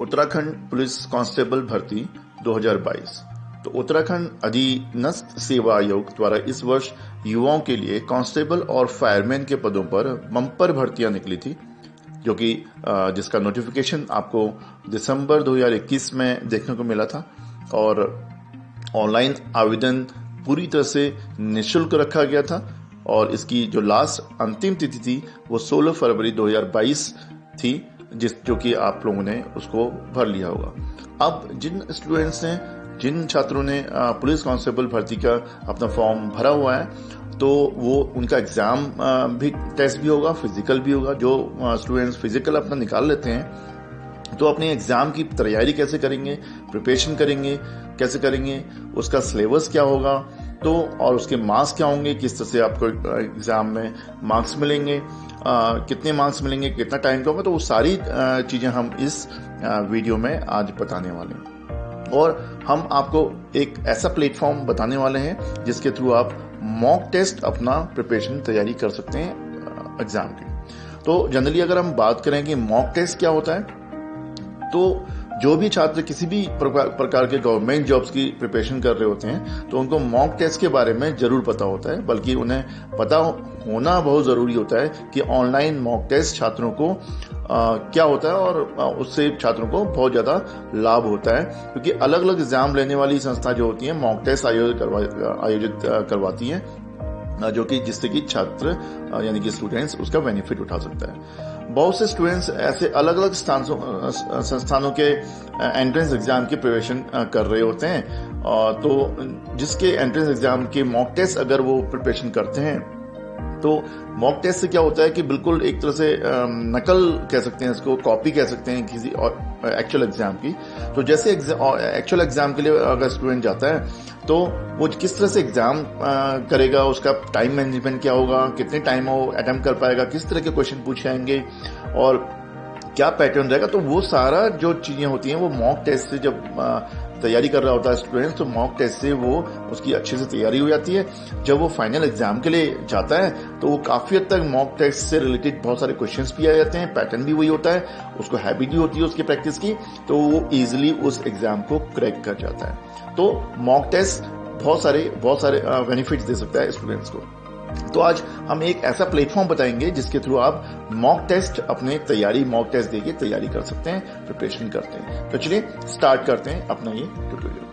Uttarakhand police constable भर्ती 2022। तो उत्तराखंड अधीनस्थ सेवा आयोग द्वारा इस वर्ष युवाओं के लिए कांस्टेबल और फायरमैन के पदों पर बम्पर भर्तियां निकली थी, जो कि जिसका नोटिफिकेशन आपको दिसंबर 2021 में देखने को मिला था। और ऑनलाइन आवेदन पूरी तरह से निःशुल्क रखा गया था और इसकी जो लास्ट अंतिम तिथि थी वो 16 फरवरी 2022 थी, जो कि आप लोगों ने उसको भर लिया होगा। अब जिन छात्रों ने पुलिस कांस्टेबल भर्ती का अपना फॉर्म भरा हुआ है, तो वो उनका एग्जाम भी टेस्ट भी होगा, फिजिकल भी होगा। जो स्टूडेंट्स फिजिकल अपना निकाल लेते हैं तो अपने एग्जाम की तैयारी कैसे करेंगे, प्रिपरेशन करेंगे कैसे करेंगे, उसका सिलेबस क्या होगा, तो और उसके मार्क्स क्या होंगे, किस तरह से आपको एग्जाम में मार्क्स मिलेंगे, कितने मार्क्स मिलेंगे, कितना टाइम का होगा, तो वो सारी चीजें हम इस वीडियो में आज बताने वाले हैं। और हम आपको एक ऐसा प्लेटफॉर्म बताने वाले हैं जिसके थ्रू आप मॉक टेस्ट अपना प्रिपरेशन तैयारी कर सकते हैं एग्जाम की। तो जनरली अगर हम बात करें कि मॉक टेस्ट क्या होता है, तो जो भी छात्र किसी भी प्रकार के गवर्नमेंट जॉब्स की प्रिपरेशन कर रहे होते हैं तो उनको मॉक टेस्ट के बारे में जरूर पता होता है, बल्कि उन्हें पता होना बहुत जरूरी होता है कि ऑनलाइन मॉक टेस्ट छात्रों को क्या होता है और उससे छात्रों को बहुत ज्यादा लाभ होता है, क्योंकि अलग अलग एग्जाम लेने वाली संस्था जो होती है मॉक टेस्ट आयोजित करवाती है, जो कि जिससे कि छात्र यानी कि स्टूडेंट्स उसका बेनिफिट उठा सकता है। बहुत से स्टूडेंट्स ऐसे अलग अलग संस्थानों के एंट्रेंस एग्जाम की प्रिपरेशन कर रहे होते हैं, तो जिसके एंट्रेंस एग्जाम के मॉक टेस्ट अगर वो प्रिपरेशन करते हैं, तो मॉक टेस्ट से क्या होता है कि बिल्कुल एक तरह से नकल कह सकते हैं, इसको कॉपी कह सकते हैं किसी और एक्चुअल एग्जाम की। तो जैसे एक्चुअल एग्जाम के लिए अगर स्टूडेंट जाता है तो वो किस तरह से एग्जाम करेगा, उसका टाइम मैनेजमेंट क्या होगा, कितने टाइम वो अटेम्प्ट कर पाएगा, किस तरह के क्वेश्चन पूछे जाएंगे और क्या पैटर्न रहेगा, तो वो सारा जो चीजें होती हैं वो मॉक टेस्ट से जब तैयारी कर रहा होता है स्टूडेंट्स, तो मॉक टेस्ट से वो उसकी अच्छे से तैयारी हो जाती है। जब वो फाइनल एग्जाम के लिए जाता है तो वो काफी हद तक मॉक टेस्ट से रिलेटेड बहुत सारे क्वेश्चंस भी आ जाते हैं, पैटर्न भी वही होता है, उसको हैबिट भी होती है उसकी प्रैक्टिस की, तो वो इजिली उस एग्जाम को क्रैक कर जाता है। तो मॉक टेस्ट बहुत सारे बेनिफिट्स दे सकता है स्टूडेंट्स को। तो आज हम एक ऐसा प्लेटफॉर्म बताएंगे जिसके थ्रू आप मॉक टेस्ट मॉक टेस्ट देके तैयारी कर सकते हैं, प्रिपरेशन करते हैं। तो चलिए स्टार्ट करते हैं अपना ये ट्यूटोरियल।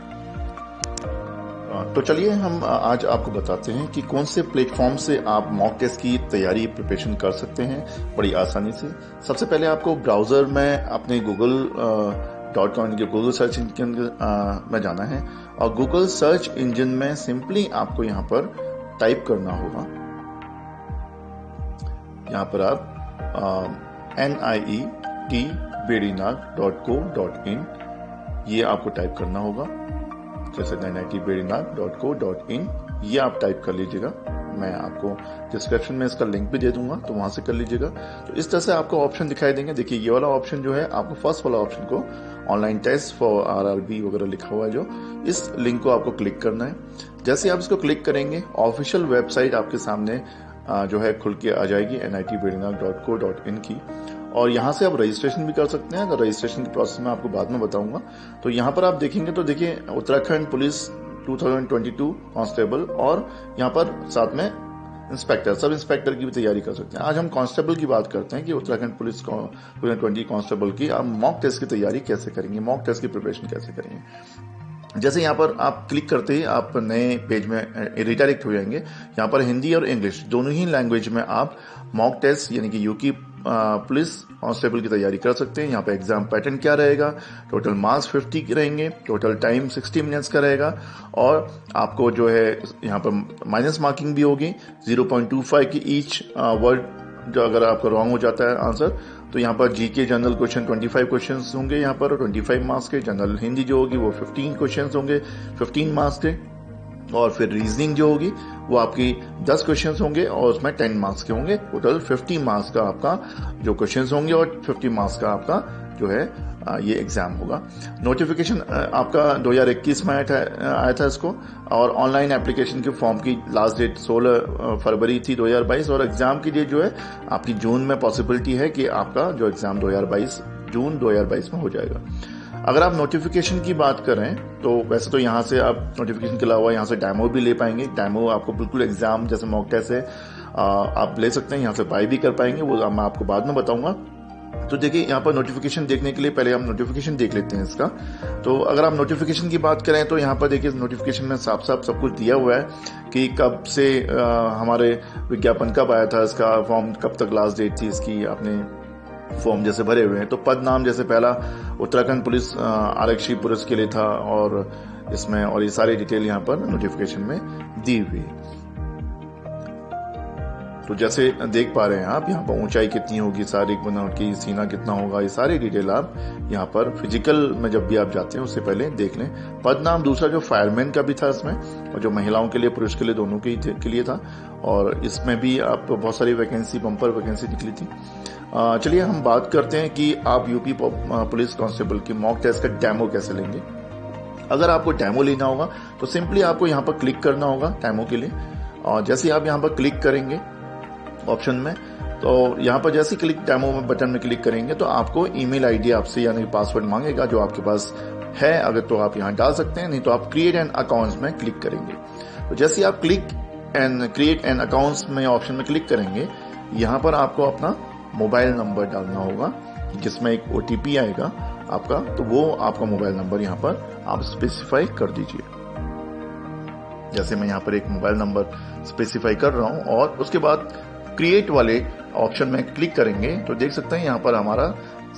तो चलिए हम आज आपको बताते हैं कि कौन से प्लेटफॉर्म से आप मॉक टेस्ट की तैयारी प्रिपरेशन कर सकते हैं बड़ी आसानी से। सबसे पहले आपको ब्राउजर में अपने google.com के गूगल सर्च इंजन में जाना है और गूगल सर्च इंजन में सिंपली आपको यहाँ पर टाइप करना होगा, यहाँ पर आप nietbedinath.co.in ये आपको टाइप करना होगा, जैसे nietbedinath.co.in ये आप टाइप कर लीजिएगा। मैं आपको डिस्क्रिप्शन में इसका लिंक भी दे दूंगा, तो वहां से कर लीजिएगा। तो इस तरह से आपको ऑप्शन दिखाई देंगे। देखिए ये वाला ऑप्शन जो है, आपको फर्स्ट वाला ऑप्शन को ऑनलाइन टेस्ट फॉर RRB वगैरह लिखा हुआ है, जो इस लिंक को आपको क्लिक करना है। जैसे आप इसको क्लिक करेंगे ऑफिशियल वेबसाइट आपके सामने जो है खुल के आ जाएगी nietbedinath.co.in की, और यहाँ से आप रजिस्ट्रेशन भी कर सकते हैं। तो रजिस्ट्रेशन की प्रोसेस मैं आपको बाद में बताऊंगा। तो यहाँ पर आप देखेंगे तो देखिए उत्तराखंड पुलिस 2022 कांस्टेबल, और यहाँ पर साथ में इंस्पेक्टर, सब इंस्पेक्टर की भी तैयारी कर सकते हैं। आज हम कांस्टेबल की बात करते हैं कि उत्तराखंड पुलिस 2020 कांस्टेबल की आप मॉक टेस्ट की तैयारी कैसे करेंगे, मॉक टेस्ट की प्रिपरेशन कैसे करेंगे। जैसे यहाँ पर आप क्लिक करते ही आप नए पेज में रिडायरेक्ट हो जाएंगे। यहाँ पर हिंदी और इंग्लिश दोनों ही लैंग्वेज में आप मॉक टेस्ट यानी कि यूकी पुलिस कांस्टेबल की तैयारी कर सकते हैं। यहाँ पे एग्जाम पैटर्न क्या रहेगा, टोटल मार्क्स 50 रहेंगे, टोटल टाइम 60 मिनट्स का रहेगा, और आपको जो है यहाँ पर माइनस मार्किंग भी होगी 0.25 की ईच वर्ड, जो अगर आपका रॉन्ग हो जाता है आंसर। तो यहाँ पर जीके जनरल क्वेश्चन 25 क्वेश्चंस होंगे यहाँ पर, 25 मार्क्स के। जनरल हिंदी जो होगी वो 15 क्वेश्चंस होंगे 15 मार्क्स के, और फिर रीजनिंग जो होगी वो आपकी 10 क्वेश्चंस होंगे और उसमें 10 मार्क्स के होंगे। टोटल 50 मार्क्स का आपका जो क्वेश्चंस होंगे और 50 मार्क्स का आपका जो है ये एग्जाम होगा। नोटिफिकेशन आपका 2021 में आया था इसको, और ऑनलाइन एप्लीकेशन के फॉर्म की लास्ट डेट 16 फरवरी थी 2022, और एग्जाम की डेट जो है आपकी जून में पॉसिबिलिटी है कि आपका जो एग्जाम 2022 जून 2022 में हो जाएगा। अगर आप नोटिफिकेशन की बात करें तो वैसे तो यहाँ से आप नोटिफिकेशन के अलावा यहाँ से डेमो भी ले पाएंगे। डेमो आपको बिल्कुल एग्जाम जैसे मॉक टेस्ट है आप ले सकते हैं, यहाँ से बाय भी कर पाएंगे, वो मैं आपको बाद में बताऊंगा। तो देखिए यहाँ पर नोटिफिकेशन देखने के लिए पहले हम नोटिफिकेशन देख लेते हैं इसका। तो अगर आप नोटिफिकेशन की बात करें तो यहाँ पर देखिए नोटिफिकेशन में साफ साफ सब कुछ दिया हुआ है कि कब से हमारे विज्ञापन कब आया था, इसका फॉर्म कब तक लास्ट डेट थी इसकी, आपने फॉर्म जैसे भरे हुए हैं। तो पद नाम जैसे पहला उत्तराखंड पुलिस आरक्षी पुलिस के लिए था और इसमें और ये सारी डिटेल यहाँ पर नोटिफिकेशन में दी हुई है। तो जैसे देख पा रहे हैं आप यहाँ पर ऊंचाई कितनी होगी, शारीरिक बनावट की, सीना कितना होगा, ये सारी डिटेल आप यहाँ पर फिजिकल में जब भी आप जाते हैं उससे पहले देख लें। पद नाम दूसरा जो फायरमैन का भी था इसमें, और जो महिलाओं के लिए पुरुष के लिए दोनों के लिए था, और इसमें भी आप बहुत सारी वैकेंसी बम्पर वैकेंसी निकली थी। चलिए हम बात करते हैं कि आप यूपी पुलिस कांस्टेबल की मॉक टेस्ट का डेमो कैसे लेंगे। अगर आपको डेमो लेना होगा तो सिंपली आपको यहाँ पर क्लिक करना होगा डेमो के लिए, और जैसे आप यहाँ पर क्लिक करेंगे ऑप्शन में, तो यहाँ पर जैसे क्लिक डेमो में बटन में क्लिक करेंगे तो आपको ईमेल आईडी आपसे यानी पासवर्ड मांगेगा जो आपके पास है, अगर तो आप यहाँ डाल सकते हैं, नहीं तो आप क्रिएट एन अकाउंट्स में क्लिक करेंगे। तो जैसे आप क्रिएट एन अकाउंट्स में ऑप्शन में क्लिक करेंगे, यहाँ पर आपको अपना मोबाइल नंबर डालना होगा जिसमें एक OTP आएगा आपका, तो वो आपका मोबाइल नंबर यहाँ पर आप स्पेसिफाई कर दीजिए। जैसे मैं यहाँ पर एक मोबाइल नंबर स्पेसिफाई कर रहा हूँ और उसके बाद क्रिएट वाले ऑप्शन में क्लिक करेंगे तो देख सकते हैं यहाँ पर हमारा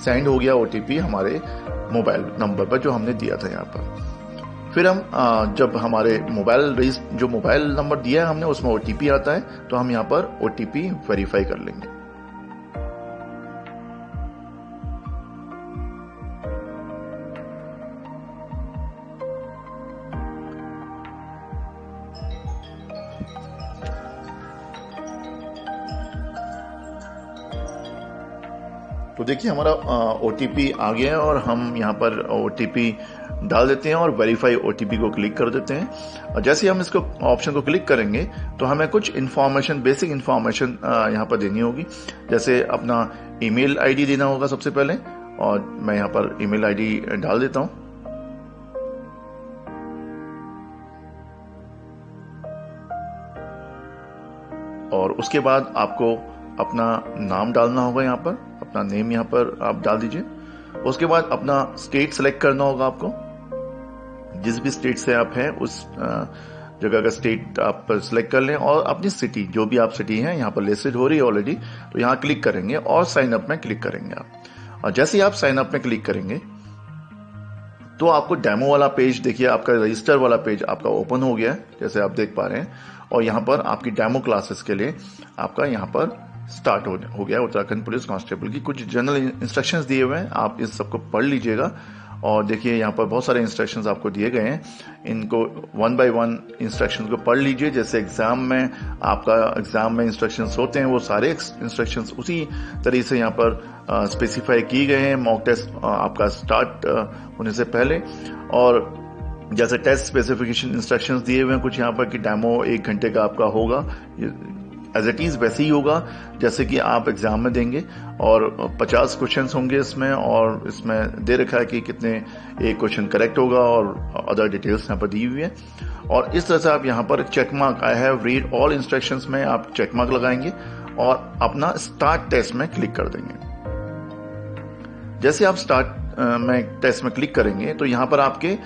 सेंड हो गया OTP हमारे मोबाइल नंबर पर जो हमने दिया था यहाँ पर। फिर हम जब हमारे जो मोबाइल नंबर दिया है हमने उसमें OTP आता है तो हम यहाँ पर OTP वेरीफाई कर लेंगे। तो देखिए हमारा OTP आ गया है और हम यहाँ पर OTP डाल देते हैं और वेरीफाई OTP को क्लिक कर देते हैं। और जैसे हम इसको ऑप्शन को क्लिक करेंगे तो हमें कुछ इन्फॉर्मेशन बेसिक इन्फॉर्मेशन यहाँ पर देनी होगी। जैसे अपना ईमेल आईडी देना होगा सबसे पहले, और मैं यहाँ पर ईमेल आईडी डाल देता हूँ। और उसके बाद आपको अपना नाम डालना होगा, यहाँ पर अपना नेम यहाँ पर आप डाल दीजिए। उसके बाद अपना स्टेट सेलेक्ट करना होगा आपको, जिस भी स्टेट से आप हैं उस जगह का स्टेट आप सेलेक्ट कर लें, और अपनी सिटी जो भी आप सिटी हैं यहाँ पर लिस्टेड हो रही है ऑलरेडी, तो यहाँ क्लिक करेंगे और साइन अप में क्लिक करेंगे आप। और जैसे ही आप साइन अप में क्लिक करेंगे तो आपको डेमो वाला पेज देखिए, आपका रजिस्टर वाला पेज आपका ओपन हो गया है जैसे आप देख पा रहे हैं, और यहाँ पर आपकी डेमो क्लासेस के लिए आपका यहाँ पर स्टार्ट हो गया उत्तराखंड पुलिस कांस्टेबल की। कुछ जनरल इंस्ट्रक्शंस दिए हुए हैं, आप इस सबको पढ़ लीजिएगा। और देखिए यहाँ पर बहुत सारे इंस्ट्रक्शंस आपको दिए गए हैं, इनको 1 by 1 इंस्ट्रक्शंस को पढ़ लीजिए। जैसे एग्जाम में इंस्ट्रक्शंस होते हैं वो सारे इंस्ट्रक्शंस उसी तरीके से यहाँ पर स्पेसिफाई किए गए हैं मॉक टेस्ट आपका स्टार्ट होने से पहले। और जैसे टेस्ट स्पेसिफिकेशन इंस्ट्रक्शंस दिए हुए हैं कुछ यहाँ पर कि डेमो 1 घंटे का आपका होगा, एज इट इज वैसे ही होगा जैसे कि आप एग्जाम में देंगे, और 50 क्वेश्चंस होंगे इसमें, और इसमें दे रखा है कि कितने एक क्वेश्चन करेक्ट होगा और अदर डिटेल्स यहाँ पर दी हुई है। और इस तरह से आप यहाँ पर check mark I have read all instructions में आप चेक मार्क लगाएंगे और अपना स्टार्ट टेस्ट में क्लिक कर देंगे। जैसे आप स्टार्ट में टेस्ट में क्लिक करेंगे तो यहाँ पर आपके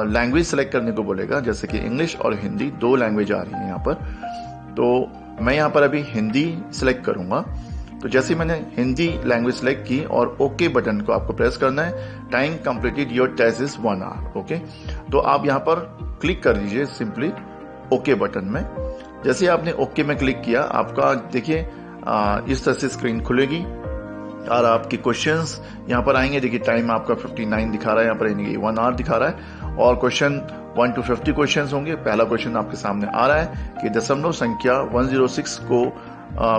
लैंग्वेज सेलेक्ट करने को बोलेगा, जैसे कि इंग्लिश और हिंदी 2 लैंग्वेज आ रही है यहाँ पर। तो मैं यहाँ पर अभी हिंदी सिलेक्ट करूंगा। तो जैसे मैंने हिंदी लैंग्वेज सिलेक्ट की और ओके बटन को आपको प्रेस करना है। Time completed your test is 1 hour। Okay, तो आप यहाँ पर क्लिक कर दीजिए सिंपली ओके बटन में। जैसे आपने ओके में क्लिक किया आपका देखिए इस तरह से स्क्रीन खुलेगी और आपके क्वेश्चंस यहाँ पर आएंगे। देखिए टाइम आपका 59 दिखा रहा है, यहाँ पर 1 hour दिखा रहा है, और क्वेश्चन 1 to 50 क्वेश्चन होंगे। पहला क्वेश्चन आपके सामने आ रहा है कि दशमलव संख्या 106 को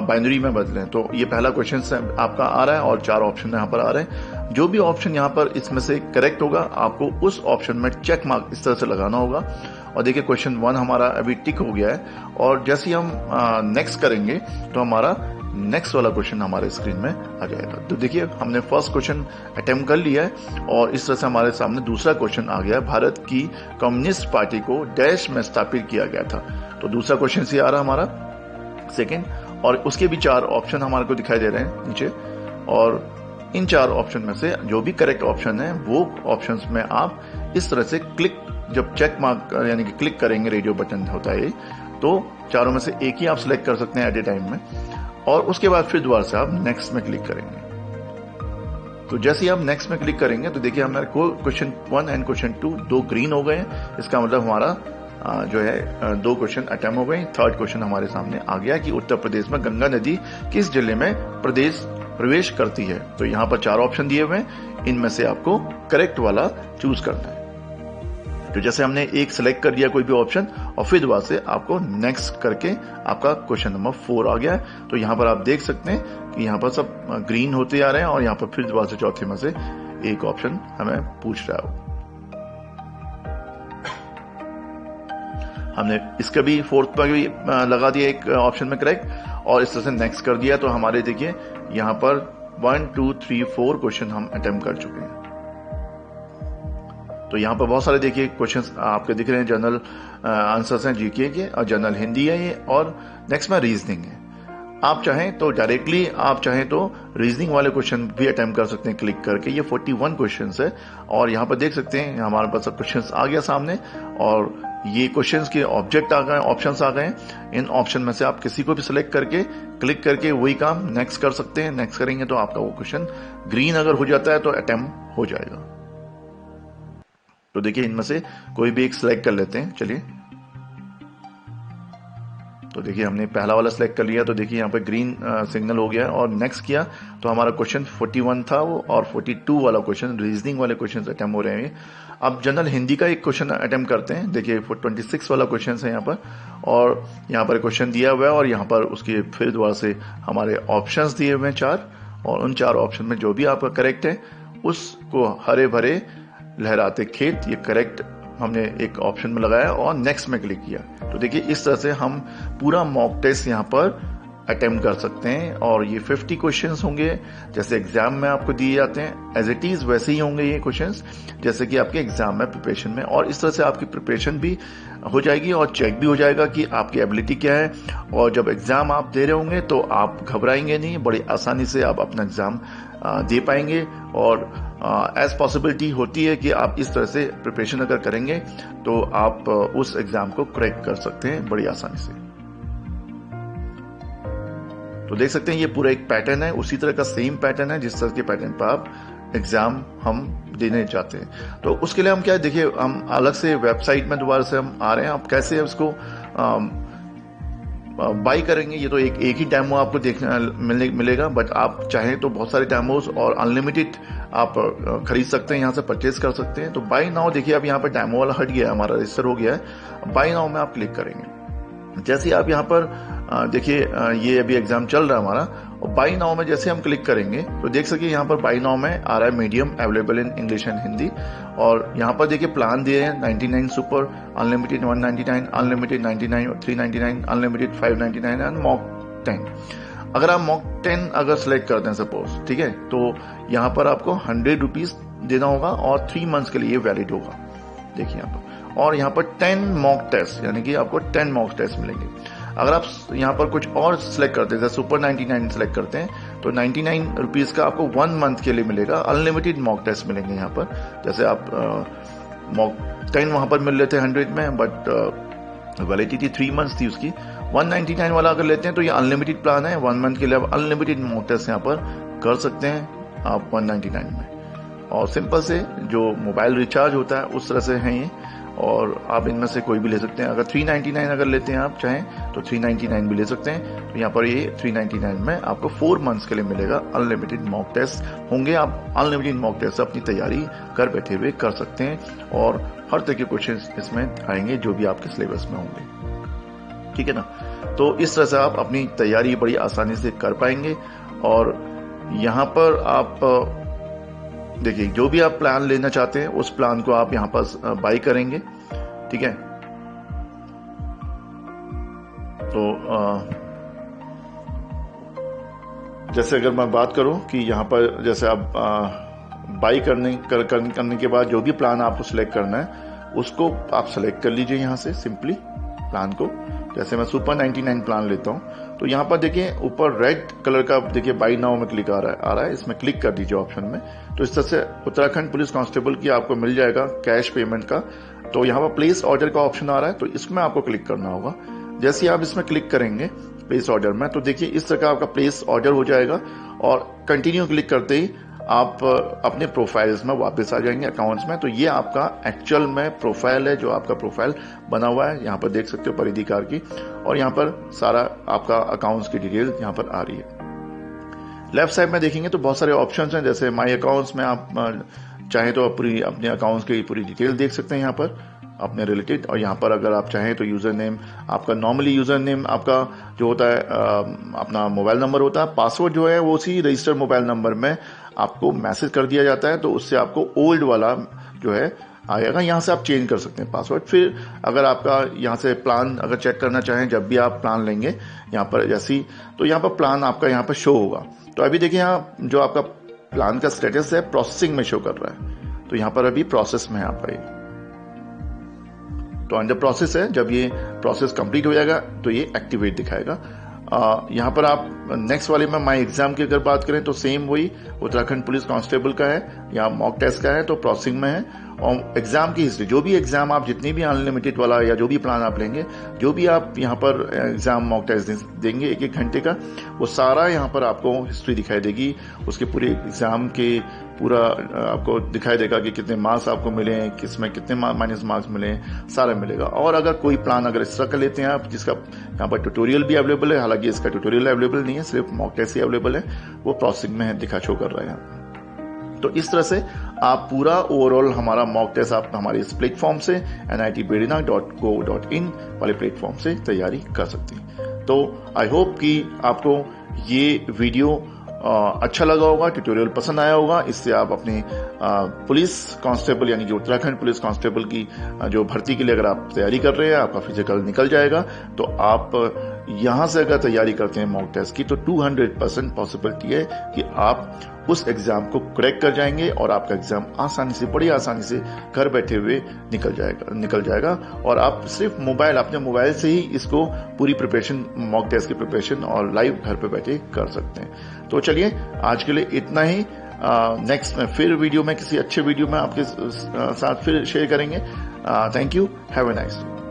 बाइनरी में बदलें, तो ये पहला क्वेश्चन आपका आ रहा है और 4 ऑप्शन यहाँ पर आ रहे हैं। जो भी ऑप्शन यहाँ पर इसमें से करेक्ट होगा आपको उस ऑप्शन में चेक मार्क इस तरह से लगाना होगा। और देखिए क्वेश्चन 1 हमारा अभी टिक हो गया है, और जैसे ही हम नेक्स्ट करेंगे तो हमारा नेक्स्ट वाला क्वेश्चन हमारे स्क्रीन में आ जाएगा। तो देखिए हमने फर्स्ट क्वेश्चन अटेम्प्ट कर लिया है और इस तरह से हमारे सामने दूसरा क्वेश्चन आ गया। भारत की कम्युनिस्ट पार्टी को डैश में स्थापित किया गया था। तो दूसरा क्वेश्चन से आ रहा हमारा सेकेंड, और उसके भी 4 ऑप्शन हमारे को दिखाई दे रहे हैं नीचे, और इन 4 ऑप्शन में से जो भी करेक्ट ऑप्शन है वो ऑप्शंस में आप इस तरह से क्लिक, जब चेक मार्क यानी कि क्लिक करेंगे, रेडियो बटन होता है, तो चारों में से एक ही आप सिलेक्ट कर सकते हैं एट ए टाइम में, और उसके बाद फिर दोबारा से आप नेक्स्ट में क्लिक करेंगे। तो जैसे ही आप नेक्स्ट में क्लिक करेंगे तो देखिए हमारे को क्वेश्चन 1 एंड क्वेश्चन 2 दो ग्रीन हो गए हैं। इसका मतलब हमारा जो है 2 क्वेश्चन अटेम्प्ट हो गए। थर्ड क्वेश्चन हमारे सामने आ गया कि उत्तर प्रदेश में गंगा नदी किस जिले में प्रवेश करती है। तो यहाँ पर 4 ऑप्शन दिए हुए हैं, इनमें से आपको करेक्ट वाला चूज करना है। तो जैसे हमने एक सिलेक्ट कर दिया कोई भी ऑप्शन, और फिर दोबारा से आपको नेक्स्ट करके आपका क्वेश्चन नंबर 4 आ गया है। तो यहाँ पर आप देख सकते हैं कि यहाँ पर सब ग्रीन होते आ रहे हैं, और यहाँ पर फिर दोबारा से चौथे में से एक ऑप्शन हमें पूछ रहा है। हमने इसका भी 4th पर भी लगा दिया एक ऑप्शन में करेक्ट, और इस तरह से नेक्स्ट कर दिया। तो हमारे देखिए यहाँ पर 1 2 3 4 क्वेश्चन हम अटेम्प्ट कर चुके हैं। तो यहाँ पर बहुत सारे देखिए क्वेश्चंस आपके दिख रहे हैं, जनरल आंसर्स हैं जीके के, और जनरल हिंदी है ये, और नेक्स्ट में रीजनिंग है। आप चाहें तो डायरेक्टली, आप चाहें तो रीजनिंग वाले क्वेश्चन भी अटेम्प्ट कर सकते हैं क्लिक करके। ये 41 क्वेश्चंस है, और यहाँ पर देख सकते हैं हमारे पास सब क्वेश्चंस आ गया सामने, और ये क्वेश्चंस के ऑब्जेक्ट आ गए, ऑप्शंस आ गए। इन ऑप्शन में से आप किसी को भी सिलेक्ट करके क्लिक करके वही काम नेक्स्ट कर सकते हैं। नेक्स्ट करेंगे तो आपका वो क्वेश्चन ग्रीन अगर हो जाता है तो अटेम्प्ट हो जाएगा। तो देखिए इनमें से कोई भी एक सिलेक्ट कर लेते हैं, चलिए। तो देखिए हमने पहला वाला सिलेक्ट कर लिया, तो देखिए यहाँ पे ग्रीन सिग्नल हो गया, और नेक्स्ट किया तो हमारा क्वेश्चन 41 था वो, और 42 वाला क्वेश्चन रीजनिंग वाले क्वेश्चन अटेम्प्ट हो रहे हैं। अब जनरल हिंदी का एक क्वेश्चन अटेम्प्ट करते हैं। देखिए 26 वाला क्वेश्चन है यहाँ पर, और यहाँ पर क्वेश्चन दिया हुआ है, और यहाँ पर उसके फिर दोबारा से हमारे ऑप्शंस दिए हुए हैं 4, और उन 4 ऑप्शन में जो भी आपका करेक्ट है उसको हरे भरे लहराते खेत, ये करेक्ट हमने एक ऑप्शन में लगाया और नेक्स्ट में क्लिक किया। तो देखिए इस तरह से हम पूरा मॉक टेस्ट यहाँ पर अटेम्प्ट कर सकते हैं, और ये 50 क्वेश्चंस होंगे जैसे एग्जाम में आपको दिए जाते हैं, एज इट इज वैसे ही होंगे ये क्वेश्चंस जैसे कि आपके एग्जाम में प्रिपरेशन में। और इस तरह से आपकी प्रिपरेशन भी हो जाएगी और चेक भी हो जाएगा कि आपकी एबिलिटी क्या है, और जब एग्जाम आप दे रहे होंगे तो आप घबराएंगे नहीं, बड़ी आसानी से आप अपना एग्जाम दे पाएंगे। और एज पॉसिबिलिटी होती है कि आप इस तरह से प्रिपरेशन अगर करेंगे तो आप उस एग्जाम को क्रैक कर सकते हैं बड़ी आसानी से। तो देख सकते हैं ये पूरा एक पैटर्न है, उसी तरह का सेम पैटर्न है जिस तरह के पैटर्न पर आप एग्जाम हम देने चाहते हैं। तो उसके लिए हम क्या देखिए, हम अलग से वेबसाइट में दोबारा से हम आ रहे हैं। आप कैसे उसको बाई करेंगे, ये तो एक ही डेमो आपको देखने मिलेगा, बट आप चाहें तो बहुत सारे डेमोज और अनलिमिटेड आप खरीद सकते हैं, यहाँ से परचेज कर सकते हैं। तो बाई नाउ देखिए अब यहाँ पर डेमो वाला हट गया है, हमारा रजिस्टर हो गया है। बाई नाउ में आप क्लिक करेंगे। जैसे ही आप यहाँ पर देखिए ये अभी एग्जाम चल रहा है हमारा, और बाई नाउ में जैसे हम क्लिक करेंगे तो देख सकिए यहाँ पर बाई नाउ में आ रहा है medium available in English and Hindi. और यहाँ पर देखिए प्लान दिए हैं 99 सुपर, अनलिमिटेड 199, अनलिमिटेड 99 और 399, अनलिमिटेड 599 एंड मॉक 10। अगर आप मॉक 10 अगर सिलेक्ट करते हैं सपोज, ठीक है, तो यहाँ पर आपको 100 रुपीज देना होगा और 3 मंथ्स के लिए वैलिड होगा। देखिए यहाँ पर, और यहाँ पर 10 मॉक टेस्ट यानी कि आपको 10 मॉक टेस्ट मिलेंगे। अगर आप यहाँ पर कुछ और सिलेक्ट करते हैं, जैसे सुपर 99 सिलेक्ट करते हैं तो 99 रुपीज का आपको 1 मंथ के लिए मिलेगा। अनलिमिटेड मॉक टेस्ट मिलेंगे यहाँ पर, जैसे आप मॉक 10 वहां पर मिल लेते हैं 100 में, बट वैलिडिटी 3 मंथ्स थी उसकी। 199 वाला अगर लेते हैं तो ये अनलिमिटेड प्लान है, 1 मंथ के लिए आप अनलिमिटेड मॉक टेस्ट यहाँ पर कर सकते हैं आप 199 में। और सिंपल से जो मोबाइल रिचार्ज होता है उस तरह से है ये, और आप इनमें से कोई भी ले सकते हैं। अगर 399 अगर लेते हैं आप चाहें तो 399 भी ले सकते हैं। तो यहाँ पर ये 399 में आपको 4 मंथ्स के लिए मिलेगा। अनलिमिटेड मॉक टेस्ट होंगे, आप अनलिमिटेड मॉक टेस्ट अपनी तैयारी घर बैठे हुए कर सकते हैं, और हर तरह के क्वेश्चन इसमें आएंगे जो भी आपके सिलेबस में होंगे, ठीक है ना। तो इस तरह से आप अपनी तैयारी बड़ी आसानी से कर पाएंगे। और यहाँ पर आप देखिए जो भी आप प्लान लेना चाहते हैं उस प्लान को आप यहाँ पर बाई करेंगे, ठीक है। तो जैसे अगर मैं बात करूं कि यहाँ पर जैसे आप बाई करने के बाद जो भी प्लान आपको सिलेक्ट करना है उसको आप सेलेक्ट कर लीजिए यहाँ से सिंपली प्लान को। जैसे मैं सुपर 99 प्लान लेता हूँ तो यहाँ पर देखिए ऊपर रेड कलर का देखिए बाई नाउ में क्लिक आ रहा है, इसमें क्लिक कर दीजिए ऑप्शन में। तो इस तरह से उत्तराखंड पुलिस कांस्टेबल की आपको मिल जाएगा कैश पेमेंट का। तो यहाँ पर प्लेस ऑर्डर का ऑप्शन आ रहा है, तो इसमें आपको क्लिक करना होगा। जैसे आप इसमें क्लिक करेंगे प्लेस ऑर्डर में, तो देखिए इस तरह का आपका प्लेस ऑर्डर हो जाएगा और कंटिन्यू क्लिक करते ही आप अपने प्रोफाइल्स में वापस आ जाएंगे अकाउंट्स में। तो ये आपका एक्चुअल में प्रोफाइल है, जो आपका प्रोफाइल बना हुआ है, यहाँ पर देख सकते हो परिधिकार की, और यहाँ पर सारा आपका अकाउंट्स की डिटेल यहाँ पर आ रही है। लेफ्ट साइड में देखेंगे तो बहुत सारे ऑप्शंस हैं, जैसे माई अकाउंट्स में आप चाहें तो पूरी अपने अकाउंट्स की पूरी डिटेल देख सकते हैं यहाँ पर अपने रिलेटेड। और यहाँ पर अगर आप चाहें तो यूजर नेम आपका, नॉर्मली यूजर नेम आपका जो होता है अपना मोबाइल नंबर होता है, पासवर्ड जो है वो उसी रजिस्टर्ड मोबाइल नंबर में आपको मैसेज कर दिया जाता है, तो उससे आपको ओल्ड वाला जो है आएगा। यहाँ से आप चेंज कर सकते हैं पासवर्ड। फिर अगर आपका यहाँ से प्लान अगर चेक करना चाहें, जब भी आप प्लान लेंगे यहाँ पर जैसी, तो यहाँ पर प्लान आपका यहाँ पर शो होगा। तो अभी देखिए यहाँ जो आपका प्लान का स्टेटस है प्रोसेसिंग में शो कर रहा है, तो यहाँ पर अभी प्रोसेस में है आपका ये, तो अंडर प्रोसेस है। जब ये प्रोसेस कंप्लीट हो जाएगा तो ये एक्टिवेट दिखाएगा। यहाँ पर आप नेक्स्ट वाले में माई एग्जाम की अगर बात करें तो सेम वही उत्तराखंड पुलिस कांस्टेबल का है, यहाँ मॉक टेस्ट का है, तो प्रोसेसिंग में है। और एग्जाम की हिस्ट्री, जो भी एग्जाम आप जितनी भी अनलिमिटेड वाला या जो भी प्लान आप लेंगे, जो भी आप यहाँ पर एग्जाम मॉक टेस्ट देंगे 1-1 घंटे का, वो सारा यहाँ पर आपको हिस्ट्री दिखाई देगी। उसके पूरे एग्जाम के पूरा आपको दिखाई देगा कि कितने मार्क्स आपको मिले, किसमें कितने माइनस मार्क्स मिले, सारा मिलेगा। और अगर कोई प्लान अगर इस तरह का लेते हैं आप, जिसका यहाँ पर ट्यूटोरियल भी अवेलेबल है, हालांकि इसका ट्यूटोरियल अवेलेबल नहीं है, सिर्फ मॉक टेस्ट ही अवेलेबल है, वो प्रोसेसिंग में दिखा शो कर रहा है। तो इस तरह से आप पूरा ओवरऑल हमारा मॉक टेस्ट आप हमारे इस प्लेटफॉर्म से nitbedina.co.in वाले प्लेटफॉर्म से तैयारी कर सकते हैं। तो आई होप कि आपको ये वीडियो अच्छा लगा होगा, ट्यूटोरियल पसंद आया होगा। इससे आप अपने पुलिस कांस्टेबल यानी कि उत्तराखंड पुलिस कांस्टेबल की जो भर्ती के लिए अगर आप तैयारी कर रहे हैं, आपका फिजिकल निकल जाएगा, तो आप यहां से अगर तैयारी करते हैं मॉक टेस्ट की, तो 200% पॉसिबिलिटी है कि आप उस एग्जाम को क्रैक कर जाएंगे और आपका एग्जाम आसानी से, बड़ी आसानी से घर बैठे हुए निकल जाएगा। और आप सिर्फ अपने मोबाइल से ही इसको पूरी प्रिपरेशन, मॉक टेस्ट की प्रिपरेशन और लाइव घर पे बैठे कर सकते हैं। तो चलिए आज के लिए इतना ही। नेक्स्ट में फिर वीडियो में किसी अच्छे वीडियो में आपके साथ फिर शेयर करेंगे। Thank you, have a nice day.